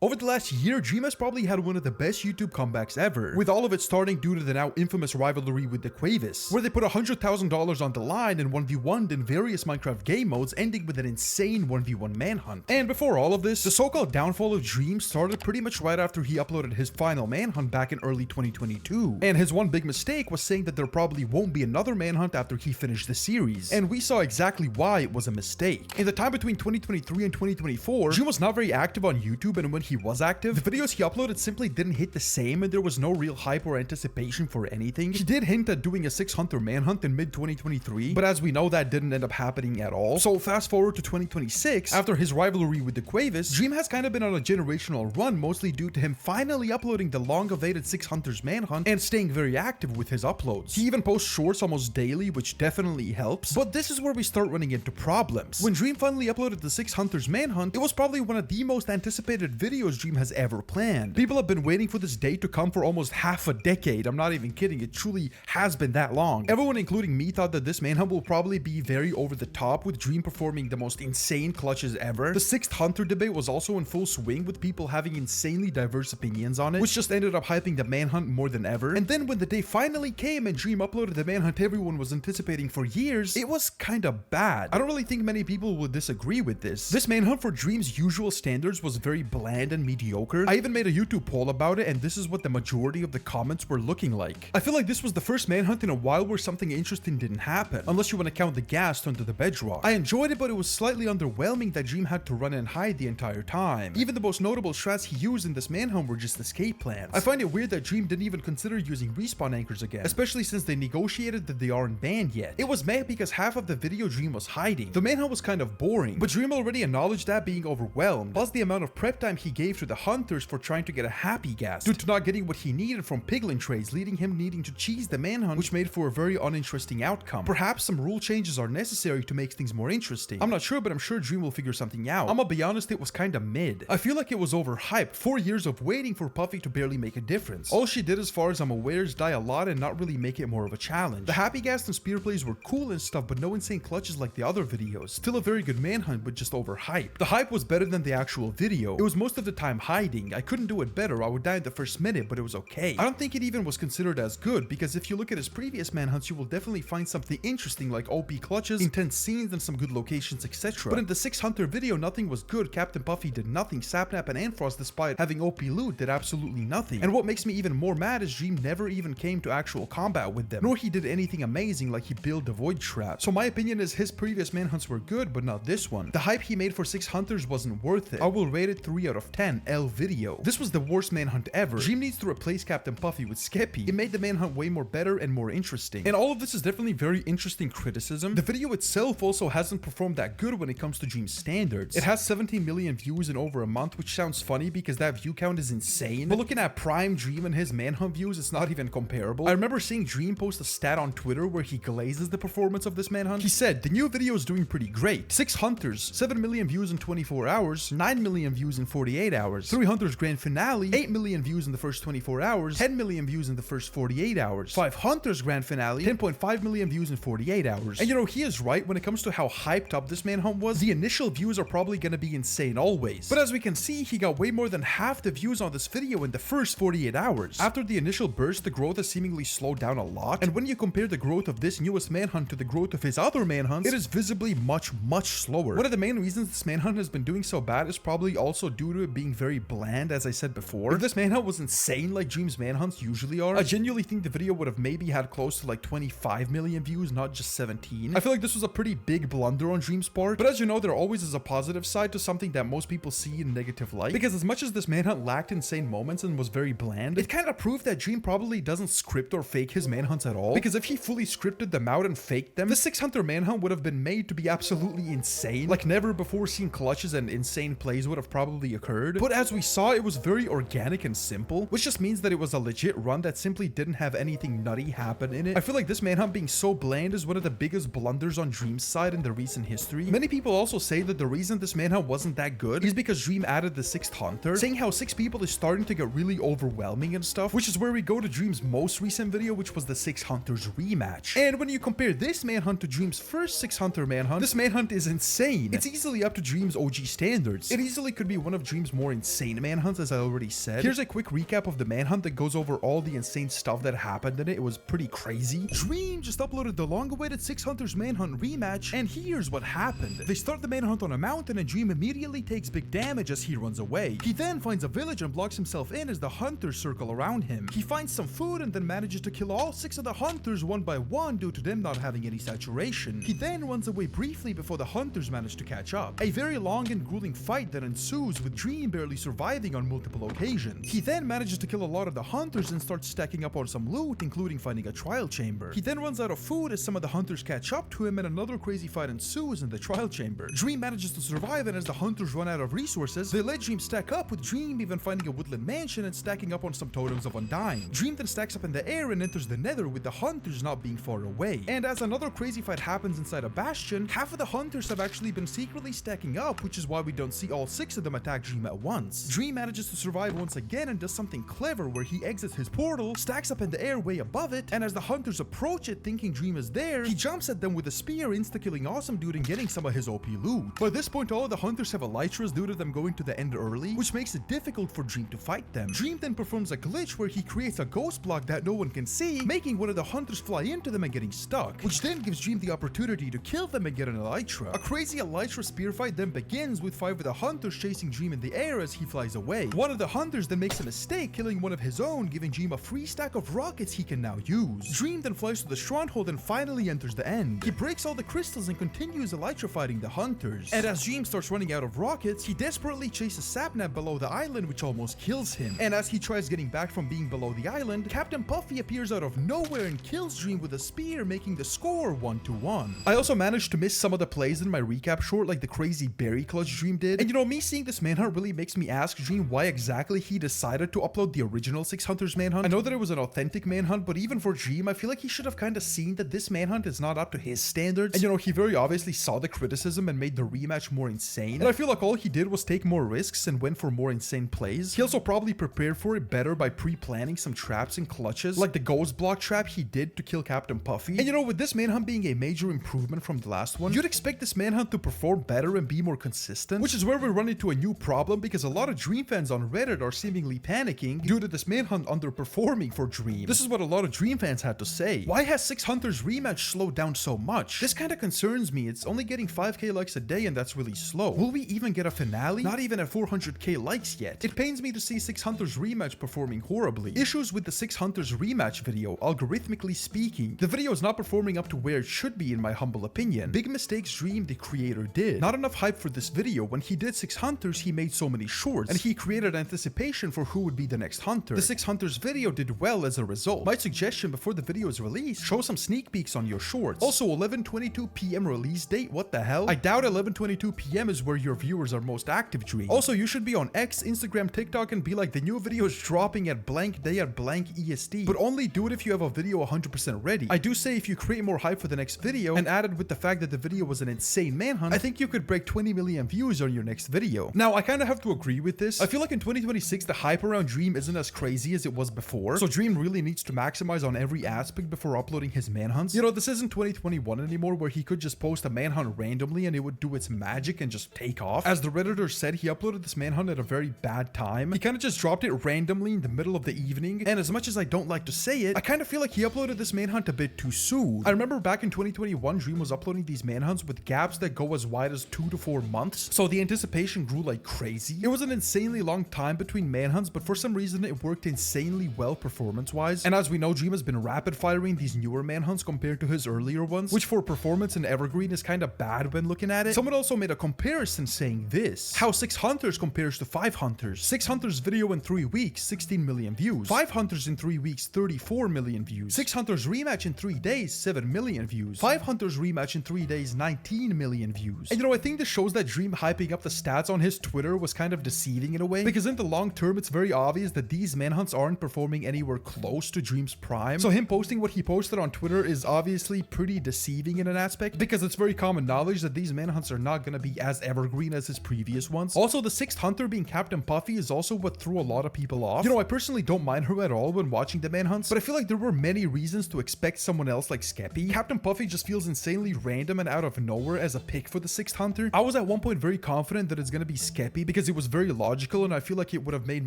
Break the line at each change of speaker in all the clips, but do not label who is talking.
Over the last year, Dream has probably had one of the best YouTube comebacks ever, with all of it starting due to the now infamous rivalry with the Quavis, where they put $100,000 on the line and 1v1'd in various Minecraft game modes, ending with an insane 1v1 manhunt. And before all of this, the so-called downfall of Dream started pretty much right after he uploaded his final manhunt back in early 2022, and his one big mistake was saying that there probably won't be another manhunt after he finished the series, and we saw exactly why it was a mistake. In the time between 2023 and 2024, Dream was not very active on YouTube, and when he was active, the videos he uploaded simply didn't hit the same, and there was no real hype or anticipation for anything. He did hint at doing a 6-hunter manhunt in mid-2023, but as we know, that didn't end up happening at all. So fast forward to 2026, after his rivalry with the Quavis, Dream has kind of been on a generational run, mostly due to him finally uploading the long-awaited 6 Hunters Manhunt and staying very active with his uploads. He even posts shorts almost daily, which definitely helps, but this is where we start running into problems. When Dream finally uploaded the 6 Hunters Manhunt, it was probably one of the most anticipated videos Dream has ever planned. People have been waiting for this day to come for almost half a decade. I'm not even kidding, it truly has been that long. Everyone, including me, thought that this manhunt will probably be very over the top, with Dream performing the most insane clutches ever. The 6th Hunter debate was also in full swing, with people having insanely diverse opinions on it, which just ended up hyping the manhunt more than ever. And then when the day finally came and Dream uploaded the manhunt everyone was anticipating for years, it was kinda bad. I don't really think many people would disagree with this. This manhunt for Dream's usual standards was very bland and mediocre. I even made a YouTube poll about it, and this is what the majority of the comments were looking like. I feel like this was the first manhunt in a while where something interesting didn't happen, unless you want to count the gas under the bedrock. I enjoyed it, but it was slightly underwhelming that Dream had to run and hide the entire time. Even the most notable strats he used in this manhunt were just escape plans. I find it weird that Dream didn't even consider using respawn anchors again, especially since they negotiated that they aren't banned yet. It was meh because half of the video Dream was hiding. The manhunt was kind of boring, but Dream already acknowledged that, being overwhelmed, plus the amount of prep time he gave to the Hunters for trying to get a happy gas due to not getting what he needed from piglin trades, leading him needing to cheese the manhunt, which made for a very uninteresting outcome. Perhaps some rule changes are necessary to make things more interesting. I'm not sure, but I'm sure Dream will figure something out. I'm gonna be honest, it was kinda mid. I feel like it was overhyped. 4 years of waiting for Puffy to barely make a difference. All she did, as far as I'm aware, is die a lot and not really make it more of a challenge. The happy gas and spear plays were cool and stuff, but no insane clutches like the other videos. Still a very good manhunt, but just overhyped. The hype was better than the actual video. It was most of the time hiding. I couldn't do it better. I would die in the first minute, but it was okay. I don't think it even was considered as good, because if you look at his previous manhunts, you will definitely find something interesting like OP clutches, intense scenes, and some good locations, etc. But in the 6 Hunter video, nothing was good. Captain Puffy did nothing. Sapnap and Antfrost, despite having OP loot, did absolutely nothing. And what makes me even more mad is Dream never even came to actual combat with them, nor he did anything amazing like he built the Void Trap. So my opinion is his previous manhunts were good, but not this one. The hype he made for 6 Hunters wasn't worth it. I will rate it 3 out of 10 L video. This was the worst manhunt ever. Dream needs to replace Captain Puffy with Skeppy. It made the manhunt way more better and more interesting. And all of this is definitely very interesting criticism. The video itself also hasn't performed that good when it comes to Dream's standards. It has 17 million views in over a month, which sounds funny because that view count is insane. But looking at Prime Dream and his manhunt views, it's not even comparable. I remember seeing Dream post a stat on Twitter where he glazes the performance of this manhunt. He said, "The new video is doing pretty great. 6 Hunters, 7 million views in 24 hours, 9 million views in 48 hours, 3 Hunters Grand Finale, 8 million views in the first 24 hours, 10 million views in the first 48 hours, 5 Hunters Grand Finale, 10.5 million views in 48 hours. And you know, he is right when it comes to how hyped up this manhunt was. The initial views are probably gonna be insane always. But as we can see, he got way more than half the views on this video in the first 48 hours. After the initial burst, the growth has seemingly slowed down a lot. And when you compare the growth of this newest manhunt to the growth of his other manhunts, it is visibly much slower. One of the main reasons this manhunt has been doing so bad is probably also due to it being very bland, as I said before. If this manhunt was insane like Dream's manhunts usually are, I genuinely think the video would have maybe had close to like 25 million views, not just 17. I feel like this was a pretty big blunder on Dream's part, but as you know, there always is a positive side to something that most people see in negative light, because as much as this manhunt lacked insane moments and was very bland, it kind of proved that Dream probably doesn't script or fake his manhunts at all, because if he fully scripted them out and faked them, the 6 Hunter manhunt would have been made to be absolutely insane. Like never before seen clutches and insane plays would have probably occurred. But as we saw, it was very organic and simple, which just means that it was a legit run that simply didn't have anything nutty happen in it. I feel like this manhunt being so bland is one of the biggest blunders on Dream's side in the recent history. Many people also say that the reason this manhunt wasn't that good is because Dream added the 6th Hunter, saying how 6 people is starting to get really overwhelming and stuff, which is where we go to Dream's most recent video, which was the 6 Hunters rematch. And when you compare this manhunt to Dream's first 6 Hunter manhunt, this manhunt is insane. It's easily up to Dream's OG standards. It easily could be one of Dream's Dream's more insane manhunts, as I already said. Here's a quick recap of the manhunt that goes over all the insane stuff that happened in it. It was pretty crazy. Dream just uploaded the long-awaited 6 Hunters Manhunt rematch, and here's what happened. They start the manhunt on a mountain, and Dream immediately takes big damage as he runs away. He then finds a village and blocks himself in as the hunters circle around him. He finds some food and then manages to kill all 6 of the hunters one by one due to them not having any saturation. He then runs away briefly before the hunters manage to catch up. A very long and grueling fight that ensues, with Dream barely surviving on multiple occasions. He then manages to kill a lot of the hunters and starts stacking up on some loot, including finding a trial chamber. He then runs out of food as some of the hunters catch up to him, and another crazy fight ensues in the trial chamber. Dream manages to survive, and as the hunters run out of resources, they let Dream stack up, with Dream even finding a woodland mansion and stacking up on some totems of undying. Dream then stacks up in the air and enters the nether, with the hunters not being far away. And as another crazy fight happens inside a bastion, half of the hunters have actually been secretly stacking up, which is why we don't see all 6 of them attack Dream at once. Dream manages to survive once again and does something clever where he exits his portal, stacks up in the air way above it, and as the hunters approach it thinking Dream is there, he jumps at them with a spear, insta-killing Awesome Dude and getting some of his OP loot. By this point, all of the hunters have elytras due to them going to the end early, which makes it difficult for Dream to fight them. Dream then performs a glitch where he creates a ghost block that no one can see, making one of the hunters fly into them and getting stuck, which then gives Dream the opportunity to kill them and get an elytra. A crazy elytra spear fight then begins, with 5 of the hunters chasing Dream in the air as he flies away. One of the hunters then makes a mistake, killing one of his own, giving Dream a free stack of rockets he can now use. Dream then flies to the stronghold and finally enters the end. He breaks all the crystals and continues elytra fighting the hunters. And as Dream starts running out of rockets, he desperately chases Sapnap below the island, which almost kills him. And as he tries getting back from being below the island, Captain Puffy appears out of nowhere and kills Dream with a spear, making the score 1-1. I also managed to miss some of the plays in my recap short, like the crazy berry clutch Dream did. And you know, me seeing this manhunt really makes me ask Dream why exactly he decided to upload the original 6 Hunters manhunt. I know that it was an authentic manhunt, but even for Dream, I feel like he should have kind of seen that this manhunt is not up to his standards. And you know, he very obviously saw the criticism and made the rematch more insane. And I feel like all he did was take more risks and went for more insane plays. He also probably prepared for it better by pre-planning some traps and clutches, like the ghost block trap he did to kill Captain Puffy. And you know, with this manhunt being a major improvement from the last one, you'd expect this manhunt to perform better and be more consistent, which is where we run into a new problem, because a lot of Dream fans on Reddit are seemingly panicking due to this manhunt underperforming for Dream. This is what a lot of Dream fans had to say. Why has 6 Hunters rematch slowed down so much? This kind of concerns me. It's only getting 5k likes a day, and that's really slow. Will we even get a finale? Not even at 400k likes yet. It pains me to see 6 Hunters rematch performing horribly. Issues with the 6 Hunters rematch video: algorithmically speaking, the video is not performing up to where it should be in my humble opinion. Big mistakes Dream, the creator, did. Not enough hype for this video. When he did 6 Hunters, he made so many shorts, and he created anticipation for who would be the next hunter. The 6 Hunters video did well as a result. My suggestion before the video is released: show some sneak peeks on your shorts. Also, 11:22 p.m. release date, what the hell? I doubt 11:22 p.m. is where your viewers are most active, Dream. Also, you should be on X, Instagram, TikTok, and be like, the new video is dropping at blank day at blank EST, but only do it if you have a video 100% ready. I do say if you create more hype for the next video, and added with the fact that the video was an insane manhunt, I think you could break 20 million views on your next video. Now, I kind of have to agree with this. I feel like in 2026, the hype around Dream isn't as crazy as it was before, so Dream really needs to maximize on every aspect before uploading his manhunts. You know, this isn't 2021 anymore, where he could just post a manhunt randomly and it would do its magic and just take off. As the Redditor said, he uploaded this manhunt at a very bad time. He kind of just dropped it randomly in the middle of the evening, and as much as I don't like to say it, I kind of feel like he uploaded this manhunt a bit too soon. I remember back in 2021, Dream was uploading these manhunts with gaps that go as wide as 2 to 4 months, so the anticipation grew like crazy. It was an insanely long time between manhunts, but for some reason it worked insanely well performance-wise. And as we know, Dream has been rapid-firing these newer manhunts compared to his earlier ones, which for performance in Evergreen is kind of bad when looking at it. Someone also made a comparison saying this: how 6 Hunters compares to 5 Hunters. 6 Hunters video in 3 weeks, 16 million views. 5 Hunters in 3 weeks, 34 million views. 6 Hunters rematch in 3 days, 7 million views. 5 Hunters rematch in 3 days, 19 million views. And you know, I think this shows that Dream hyping up the stats on his Twitter was kind of deceiving in a way, because in the long term, it's very obvious that these manhunts aren't performing anywhere close to Dream's prime. So him posting what he posted on Twitter is obviously pretty deceiving in an aspect, because it's very common knowledge that these manhunts are not going to be as evergreen as his previous ones. Also, the 6th Hunter being Captain Puffy is also what threw a lot of people off. You know, I personally don't mind her at all when watching the manhunts, but I feel like there were many reasons to expect someone else like Skeppy. Captain Puffy just feels insanely random and out of nowhere as a pick for the 6th Hunter. I was at one point very confident that it's going to be Skeppy, because because it was very logical, and I feel like it would have made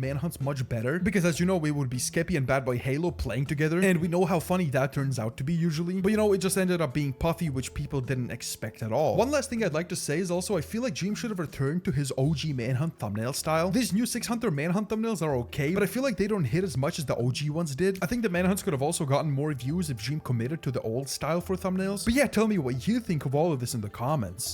Manhunts much better, because as you know, it would be Skeppy and Bad Boy Halo playing together, and we know how funny that turns out to be usually, but you know, it just ended up being Puffy, which people didn't expect at all. One last thing I'd like to say is also I feel like Dream should have returned to his OG Manhunt thumbnail style. These new 600 Manhunt thumbnails are okay, but I feel like they don't hit as much as the OG ones did. I think the Manhunts could have also gotten more views if Dream committed to the old style for thumbnails. But yeah, tell me what you think of all of this in the comments.